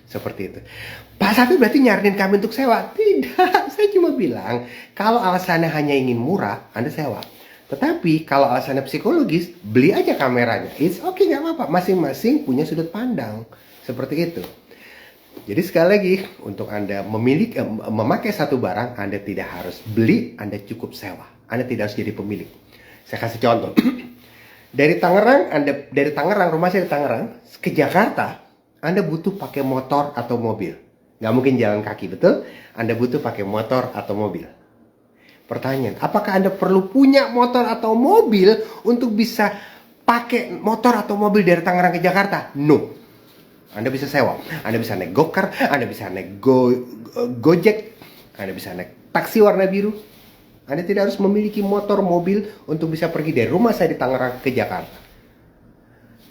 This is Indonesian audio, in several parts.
Seperti itu. Pak Safi berarti nyaranin kami untuk sewa? Tidak, saya cuma bilang kalau alasannya hanya ingin murah, Anda sewa. Tetapi kalau alasannya psikologis, beli aja kameranya. It's okay, nggak apa-apa. Masing-masing punya sudut pandang. Seperti itu. Jadi sekali lagi, untuk Anda memakai satu barang, Anda tidak harus beli, Anda cukup sewa. Anda tidak harus jadi pemilik. Saya kasih contoh. Dari Tangerang, rumah saya di Tangerang, ke Jakarta, Anda butuh pakai motor atau mobil. Nggak mungkin jalan kaki, betul? Anda butuh pakai motor atau mobil. Pertanyaan, apakah Anda perlu punya motor atau mobil untuk bisa pakai motor atau mobil dari Tangerang ke Jakarta? No. Anda bisa sewa. Anda bisa naik gokar, Anda bisa naik Gojek, Anda bisa naik taksi warna biru. Anda tidak harus memiliki motor, mobil untuk bisa pergi dari rumah saya di Tangerang ke Jakarta.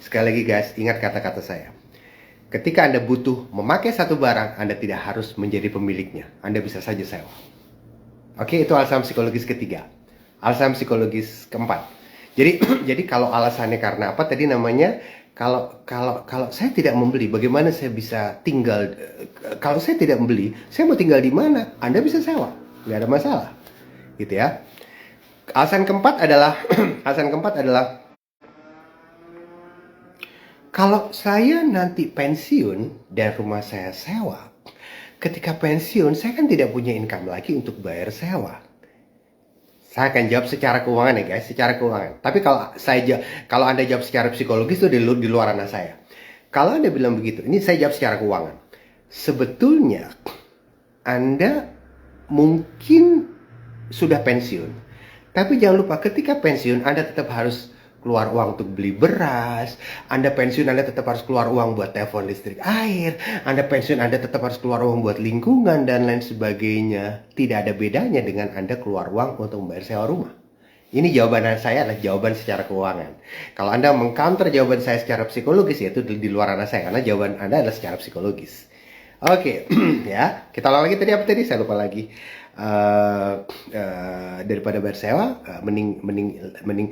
Sekali lagi guys, ingat kata-kata saya. Ketika Anda butuh memakai satu barang, Anda tidak harus menjadi pemiliknya. Anda bisa saja sewa. Oke, itu alasan psikologis ketiga. Alasan psikologis keempat. Jadi kalau alasannya karena apa tadi namanya? Kalau saya tidak membeli, bagaimana saya bisa tinggal? Kalau saya tidak membeli, saya mau tinggal di mana? Anda bisa sewa, nggak ada masalah, gitu ya. Alasan keempat adalah kalau saya nanti pensiun dan rumah saya sewa, ketika pensiun saya kan tidak punya income lagi untuk bayar sewa. Saya akan jawab secara keuangan ya guys, secara keuangan. Tapi kalau Anda jawab secara psikologis itu di luar ranah saya. Kalau Anda bilang begitu, ini saya jawab secara keuangan. Sebetulnya Anda mungkin sudah pensiun. Tapi jangan lupa ketika pensiun Anda tetap harus keluar uang untuk beli beras. Anda pensiun, Anda tetap harus keluar uang buat telepon listrik air. Anda pensiun, Anda tetap harus keluar uang buat lingkungan dan lain sebagainya. Tidak ada bedanya dengan Anda keluar uang untuk membayar sewa rumah. Ini jawaban saya adalah jawaban secara keuangan. Kalau Anda mengcounter jawaban saya secara psikologis, yaitu di luar ranah saya. Karena jawaban Anda adalah secara psikologis. Oke, ya. Kita ulang lagi tadi apa tadi? Saya lupa lagi. Daripada bayar sewa, mending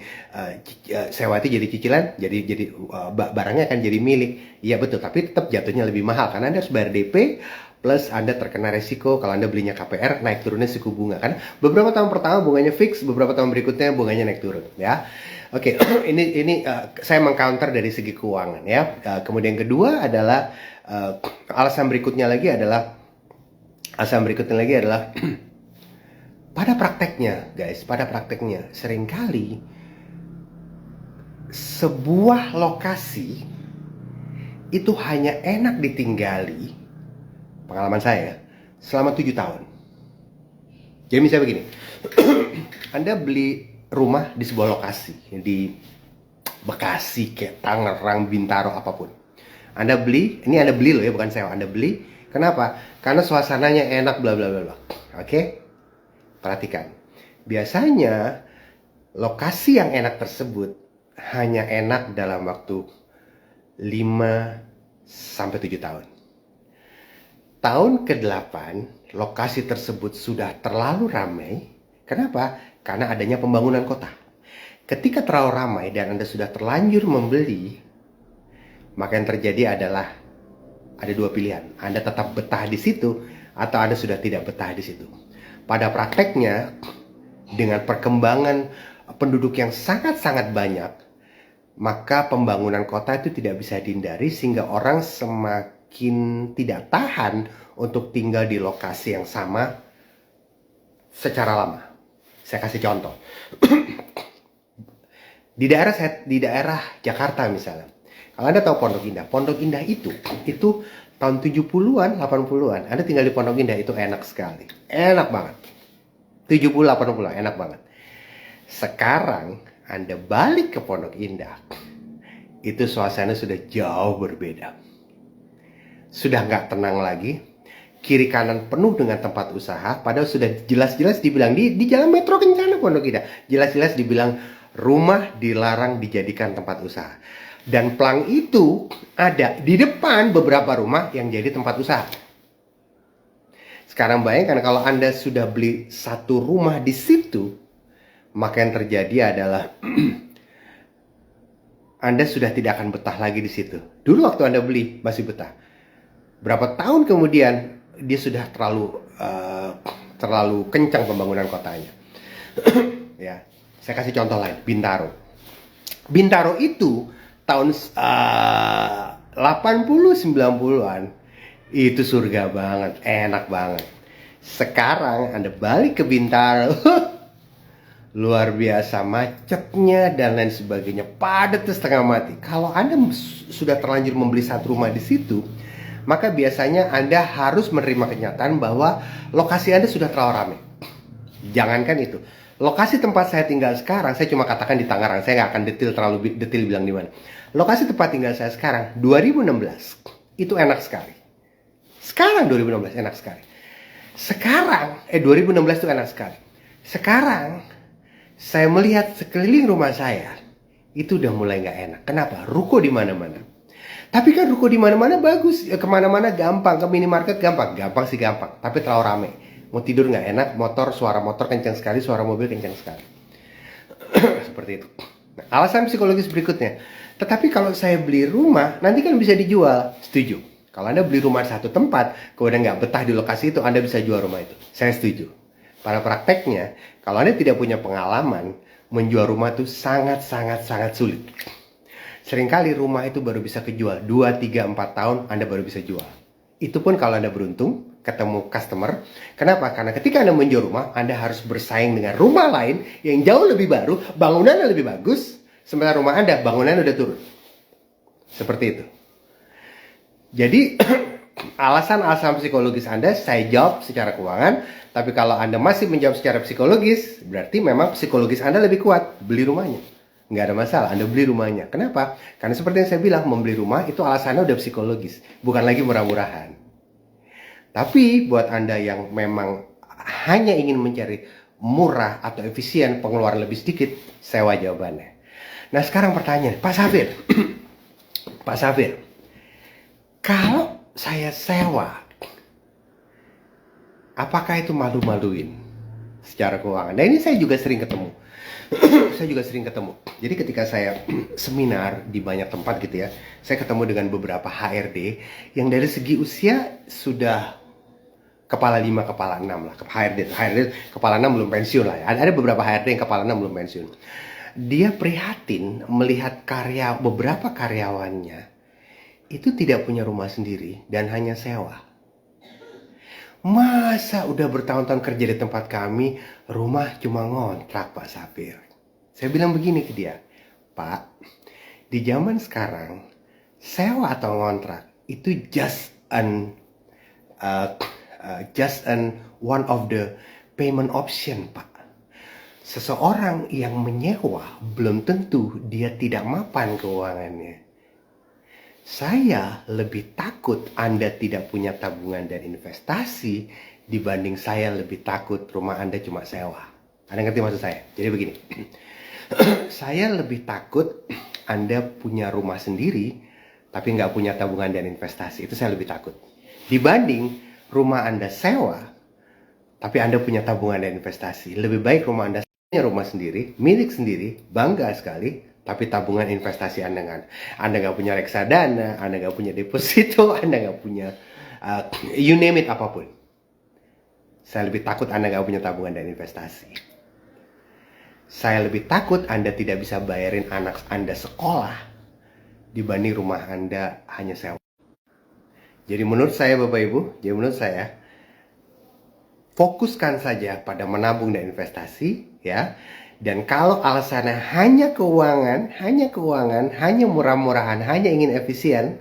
sewa itu jadi cicilan, jadi barangnya akan jadi milik. Iya betul, tapi tetap jatuhnya lebih mahal karena Anda harus bayar DP plus Anda terkena resiko kalau Anda belinya KPR naik turunnya suku bunga kan. Beberapa tahun pertama bunganya fix, beberapa tahun berikutnya bunganya naik turun ya. Oke, ini saya mengcounter dari segi keuangan ya. Kemudian kedua adalah alasan berikutnya lagi adalah pada prakteknya guys, seringkali sebuah lokasi itu hanya enak ditinggali, pengalaman saya, selama 7 tahun. Jadi misalnya begini, Anda beli rumah di sebuah lokasi, di Bekasi, kayak Tangerang, Bintaro, apapun. Anda beli loh ya, bukan sewa, Anda beli, kenapa? Karena suasananya enak, bla bla bla. Oke? Perhatikan, biasanya lokasi yang enak tersebut hanya enak dalam waktu 5-7 tahun. Tahun ke-8, lokasi tersebut sudah terlalu ramai. Kenapa? Karena adanya pembangunan kota. Ketika terlalu ramai dan Anda sudah terlanjur membeli, maka yang terjadi adalah ada dua pilihan. Anda tetap betah di situ atau Anda sudah tidak betah di situ. Pada prakteknya, dengan perkembangan penduduk yang sangat-sangat banyak, maka pembangunan kota itu tidak bisa dihindari sehingga orang semakin tidak tahan untuk tinggal di lokasi yang sama secara lama. Saya kasih contoh. Di daerah Jakarta misalnya. Kalau Anda tahu Pondok Indah itu tahun 70-an, 80-an, Anda tinggal di Pondok Indah itu enak sekali. Enak banget. 70-80-an, enak banget. Sekarang, Anda balik ke Pondok Indah, itu suasana sudah jauh berbeda. Sudah nggak tenang lagi. Kiri kanan penuh dengan tempat usaha, padahal sudah jelas-jelas dibilang, di Jalan Metro Kencana Pondok Indah, jelas-jelas dibilang rumah dilarang dijadikan tempat usaha. Dan plang itu ada di depan beberapa rumah yang jadi tempat usaha. Sekarang bayangkan kalau Anda sudah beli satu rumah di situ, maka yang terjadi adalah Anda sudah tidak akan betah lagi di situ. Dulu waktu Anda beli masih betah. Berapa tahun kemudian dia sudah terlalu kencang pembangunan kotanya. Ya, saya kasih contoh lain, Bintaro. Bintaro itu tahun 80 90-an itu surga banget, enak banget. Sekarang Anda balik ke Bintaro, luar biasa macetnya dan lain sebagainya, padat setengah mati. Kalau Anda sudah terlanjur membeli satu rumah di situ, maka biasanya Anda harus menerima kenyataan bahwa lokasi Anda sudah terlalu ramai. Jangankan itu, lokasi tempat saya tinggal sekarang, saya cuma katakan di Tangerang, saya nggak akan terlalu detail bilang di mana. Lokasi tempat tinggal saya sekarang 2016 itu enak sekali. Sekarang 2016 enak sekali. Sekarang 2016 itu enak sekali. Sekarang saya melihat sekeliling rumah saya itu udah mulai nggak enak. Kenapa? Ruko di mana-mana. Tapi kan ruko di mana-mana bagus, kemana-mana gampang, ke minimarket gampang, gampang sih gampang. Tapi terlalu ramai. Mau tidur nggak enak, suara motor kencang sekali, suara mobil kencang sekali. Seperti itu. Nah, alasan psikologis berikutnya. Tetapi kalau saya beli rumah, nanti kan bisa dijual. Setuju. Kalau Anda beli rumah satu tempat, kemudian nggak betah di lokasi itu, Anda bisa jual rumah itu. Saya setuju. Pada prakteknya, kalau Anda tidak punya pengalaman, menjual rumah itu sangat sulit. Seringkali rumah itu baru bisa kejual 2, 3, 4 tahun Anda baru bisa jual. Itu pun kalau Anda beruntung ketemu customer. Kenapa? Karena ketika Anda menjual rumah, Anda harus bersaing dengan rumah lain yang jauh lebih baru, bangunannya lebih bagus, sementara rumah Anda bangunannya udah turun. Seperti itu. Jadi alasan-alasan psikologis Anda saya jawab secara keuangan, tapi kalau Anda masih menjawab secara psikologis, berarti memang psikologis Anda lebih kuat, beli rumahnya. Nggak ada masalah, Anda beli rumahnya. Kenapa? Karena seperti yang saya bilang, membeli rumah itu alasannya udah psikologis, bukan lagi murah-murahan. Tapi buat Anda yang memang hanya ingin mencari murah atau efisien, pengeluaran lebih sedikit, sewa jawabannya. Nah sekarang pertanyaan, Pak Safir, Pak Safir, kalau saya sewa, apakah itu malu-maluin secara keuangan? Nah ini saya juga sering ketemu. Jadi ketika saya seminar di banyak tempat gitu ya, saya ketemu dengan beberapa HRD yang dari segi usia sudah kepala 5, kepala 6 lah. HRD kepala 6 belum pensiun lah ya. Ada beberapa HRD yang kepala 6 belum pensiun. Dia prihatin melihat beberapa karyawannya itu tidak punya rumah sendiri dan hanya sewa. Masa udah bertahun-tahun kerja di tempat kami, rumah cuma ngontrak, Pak Safir. Saya bilang begini ke dia, Pak, di zaman sekarang, sewa atau ngontrak itu just an one of the payment option, Pak. Seseorang yang menyewa belum tentu dia tidak mapan keuangannya. Saya lebih takut Anda tidak punya tabungan dan investasi dibanding saya lebih takut rumah Anda cuma sewa. Anda ngerti maksud saya? Jadi begini, saya lebih takut Anda punya rumah sendiri tapi nggak punya tabungan dan investasi. Itu saya lebih takut. Dibanding rumah Anda sewa tapi Anda punya tabungan dan investasi. Lebih baik rumah Anda punya rumah sendiri, milik sendiri, bangga sekali, tapi tabungan investasi Anda nggak punya reksadana, Anda nggak punya deposito, Anda nggak punya you name it apapun. Saya lebih takut Anda nggak punya tabungan dan investasi. Saya lebih takut Anda tidak bisa bayarin anak Anda sekolah dibanding rumah Anda hanya sewa. Jadi menurut saya Bapak Ibu, fokuskan saja pada menabung dan investasi ya. Dan kalau alasannya hanya keuangan, hanya murah-murahan, hanya ingin efisien,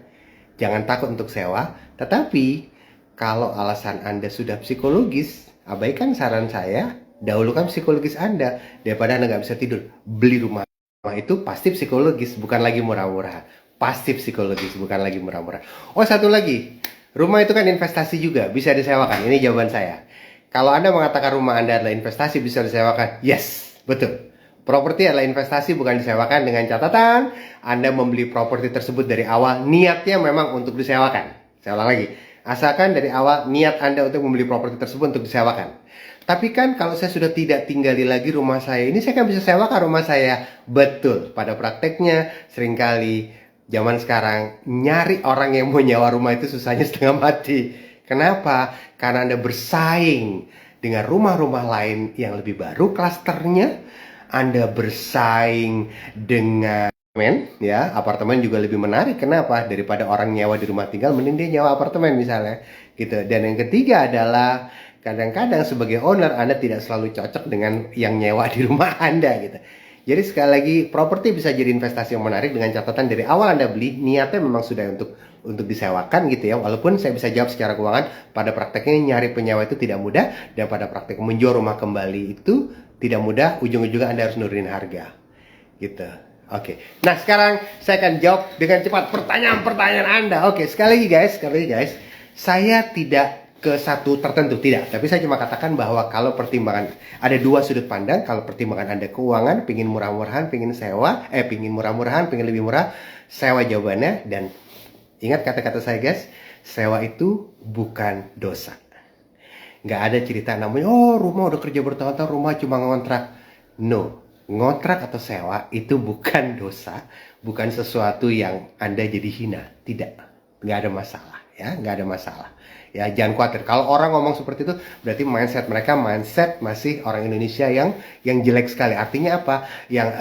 jangan takut untuk sewa. Tetapi kalau alasan Anda sudah psikologis, abaikan saran saya, dahulukan psikologis Anda. Daripada Anda nggak bisa tidur, beli rumah. Rumah itu pasti psikologis, bukan lagi murah-murahan. Pasti psikologis, bukan lagi murah-murahan. Oh satu lagi, rumah itu kan investasi juga, bisa disewakan. Ini jawaban saya. Kalau Anda mengatakan rumah Anda adalah investasi, bisa disewakan. Yes. Betul. Properti adalah investasi, bukan disewakan, dengan catatan Anda membeli properti tersebut dari awal niatnya memang untuk disewakan. Saya ulang lagi, asalkan dari awal niat Anda untuk membeli properti tersebut untuk disewakan. Tapi kan kalau saya sudah tidak tinggali lagi rumah saya ini, saya kan bisa sewakan rumah saya. Betul. Pada prakteknya seringkali Zaman sekarang nyari orang yang mau nyewa rumah itu susahnya setengah mati. Kenapa? Karena Anda bersaing dengan rumah-rumah lain yang lebih baru klasternya. Anda bersaing dengan ya, apartemen juga lebih menarik. Kenapa? Daripada orang nyewa di rumah tinggal, mending dia nyewa apartemen misalnya, gitu. Dan yang ketiga adalah kadang-kadang sebagai owner Anda tidak selalu cocok dengan yang nyewa di rumah Anda, gitu. Jadi sekali lagi, properti bisa jadi investasi yang menarik dengan catatan dari awal Anda beli, niatnya memang sudah untuk disewakan gitu ya. Walaupun saya bisa jawab secara keuangan, pada prakteknya nyari penyewa itu tidak mudah, dan pada praktek menjual rumah kembali itu tidak mudah, ujung-ujungnya Anda harus nurunin harga. Gitu. Oke. Nah, sekarang saya akan jawab dengan cepat pertanyaan-pertanyaan Anda. Oke, sekali lagi guys, saya tidak ke satu tertentu, tidak. Tapi saya cuma katakan bahwa kalau pertimbangan, ada dua sudut pandang. Kalau pertimbangan Anda keuangan, pingin murah-murahan, pingin sewa, pingin murah-murahan, pingin lebih murah, sewa jawabannya. Dan ingat kata-kata saya guys, sewa itu bukan dosa. Nggak ada cerita namanya, oh rumah udah kerja bertahun-tahun, rumah cuma ngontrak. No, ngontrak atau sewa itu bukan dosa, bukan sesuatu yang Anda jadi hina. Tidak, nggak ada masalah ya, nggak ada masalah. Ya, jangan khawatir. Kalau orang ngomong seperti itu, berarti mindset mereka masih orang Indonesia yang jelek sekali. Artinya apa? Yang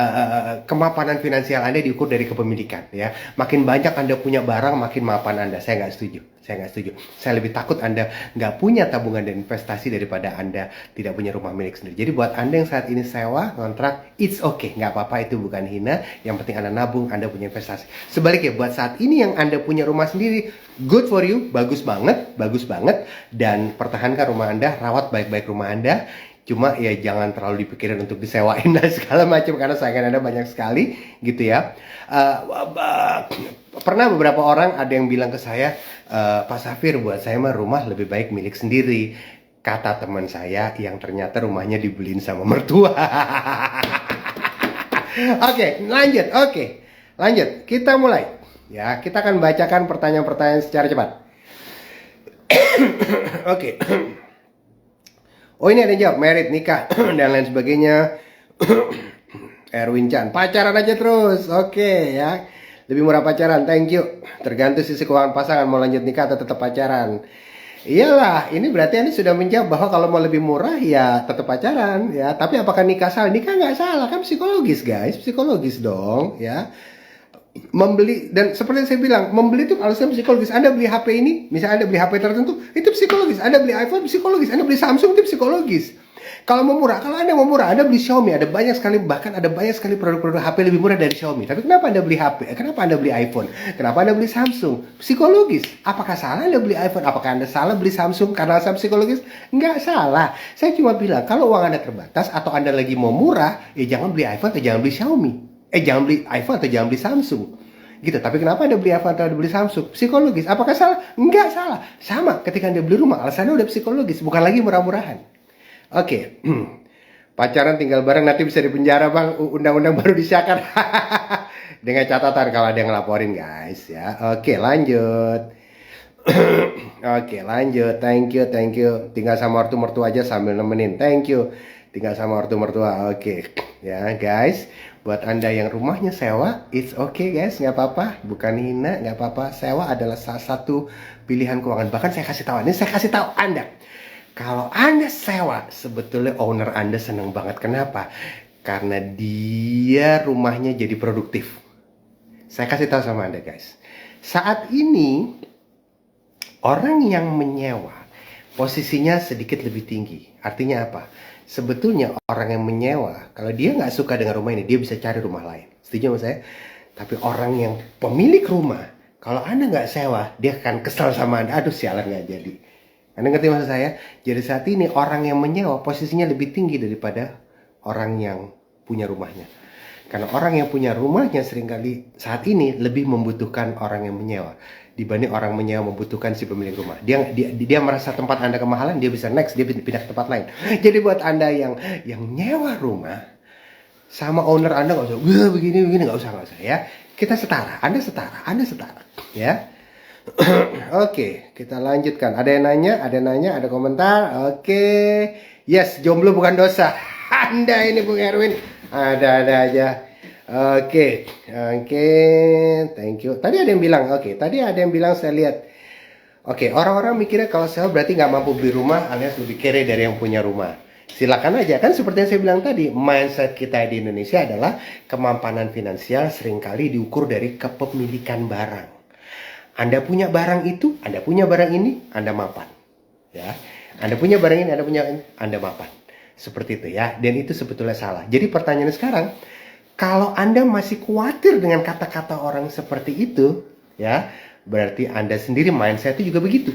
kemapanan finansial Anda diukur dari kepemilikan. Ya, makin banyak Anda punya barang, makin mapan Anda. Saya nggak setuju. Saya lebih takut Anda nggak punya tabungan dan investasi daripada Anda tidak punya rumah milik sendiri. Jadi buat Anda yang saat ini sewa, kontrak, it's okay, nggak apa-apa, itu bukan hina. Yang penting Anda nabung, Anda punya investasi. Sebaliknya buat saat ini yang Anda punya rumah sendiri, good for you, bagus banget, dan pertahankan rumah Anda, rawat baik-baik rumah Anda. Cuma ya jangan terlalu dipikirin untuk disewain dan segala macam, karena saingan Anda banyak sekali gitu ya. Pernah beberapa orang ada yang bilang ke saya, Pak Safir, buat saya mah rumah lebih baik milik sendiri. Kata teman saya yang ternyata rumahnya dibeliin sama mertua. Oke, lanjut. Kita mulai. Ya, kita akan bacakan pertanyaan-pertanyaan secara cepat. Oke. Oh, ini ada yang jawab, married, nikah, dan lain sebagainya. Erwin Chan, pacaran aja terus. Oke ya. Lebih murah pacaran, thank you. Tergantung sisi keuangan pasangan, mau lanjut nikah atau tetap pacaran. Iyalah, ini berarti Anda sudah menjawab bahwa kalau mau lebih murah ya tetap pacaran ya. Tapi apakah nikah salah? Nikah nggak salah, kan psikologis guys, psikologis dong ya. Membeli, dan seperti yang saya bilang, membeli itu alasan psikologis. Anda beli HP ini, misalnya Anda beli HP tertentu, itu psikologis. Anda beli iPhone, psikologis. Anda beli Samsung, itu psikologis. Kalau Anda mau murah, Anda beli Xiaomi. Ada banyak sekali produk-produk HP lebih murah dari Xiaomi. Tapi kenapa Anda beli HP? Kenapa Anda beli iPhone? Kenapa Anda beli Samsung? Psikologis. Apakah salah Anda beli iPhone? Apakah Anda salah beli Samsung karena alasan psikologis? Nggak salah. Saya cuma bilang, kalau uang Anda terbatas atau Anda lagi mau murah, ya jangan beli iPhone atau jangan beli Xiaomi. Jangan beli iPhone atau jangan beli Samsung. Gitu. Tapi kenapa Anda beli iPhone atau Anda beli Samsung? Psikologis. Apakah salah? Enggak salah. Sama ketika Anda beli rumah, alasannya udah psikologis, bukan lagi murah-murahan. Oke. Pacaran tinggal bareng nanti bisa dipenjara, Bang. Undang-undang baru disahkan. Dengan catatan kalau ada yang ngelaporin, guys ya. Oke, lanjut. Thank you. Tinggal sama ortu mertua aja sambil nemenin. Thank you. Tinggal sama ortu mertua. Oke. Ya, guys. Buat Anda yang rumahnya sewa, it's okay guys, nggak apa-apa, bukan hina, nggak apa-apa. Sewa adalah salah satu pilihan keuangan. Bahkan saya kasih tahu Anda, kalau Anda sewa, sebetulnya owner Anda senang banget. Kenapa? Karena dia rumahnya jadi produktif. Saya kasih tahu sama Anda guys, saat ini orang yang menyewa posisinya sedikit lebih tinggi. Artinya apa? Sebetulnya orang yang menyewa, kalau dia nggak suka dengan rumah ini, dia bisa cari rumah lain. Setuju sama saya? Tapi orang yang pemilik rumah, kalau Anda nggak sewa, dia akan kesal sama Anda. Aduh, sialan nggak jadi. Anda ngerti maksud saya? Jadi saat ini orang yang menyewa posisinya lebih tinggi daripada orang yang punya rumahnya. Karena orang yang punya rumahnya seringkali saat ini lebih membutuhkan orang yang menyewa dibanding orang menyewa membutuhkan si pemilik rumah. Dia merasa tempat Anda kemahalan, dia bisa next, dia pindah ke tempat lain. Jadi buat Anda yang nyewa rumah sama owner Anda nggak usah, wah begini nggak usah ya. Kita setara, Anda setara ya. Oke, kita lanjutkan. Ada yang nanya, ada komentar. Oke, yes, jomblo bukan dosa. Anda ini Bung Erwin, ada aja. Oke, oke, thank you. Tadi ada yang bilang, tadi ada yang bilang saya lihat. Oke, orang-orang mikirnya kalau sewa berarti nggak mampu beli rumah alias lebih kere dari yang punya rumah. Silakan aja, kan seperti yang saya bilang tadi, mindset kita di Indonesia adalah kemampanan finansial seringkali diukur dari kepemilikan barang. Anda punya barang itu, Anda punya barang ini, Anda mapan. Ya, Anda punya barang ini, Anda punya ini, Anda mapan. Seperti itu ya, dan itu sebetulnya salah. Jadi pertanyaannya sekarang, kalau Anda masih khawatir dengan kata-kata orang seperti itu, ya, berarti Anda sendiri mindset itu juga begitu.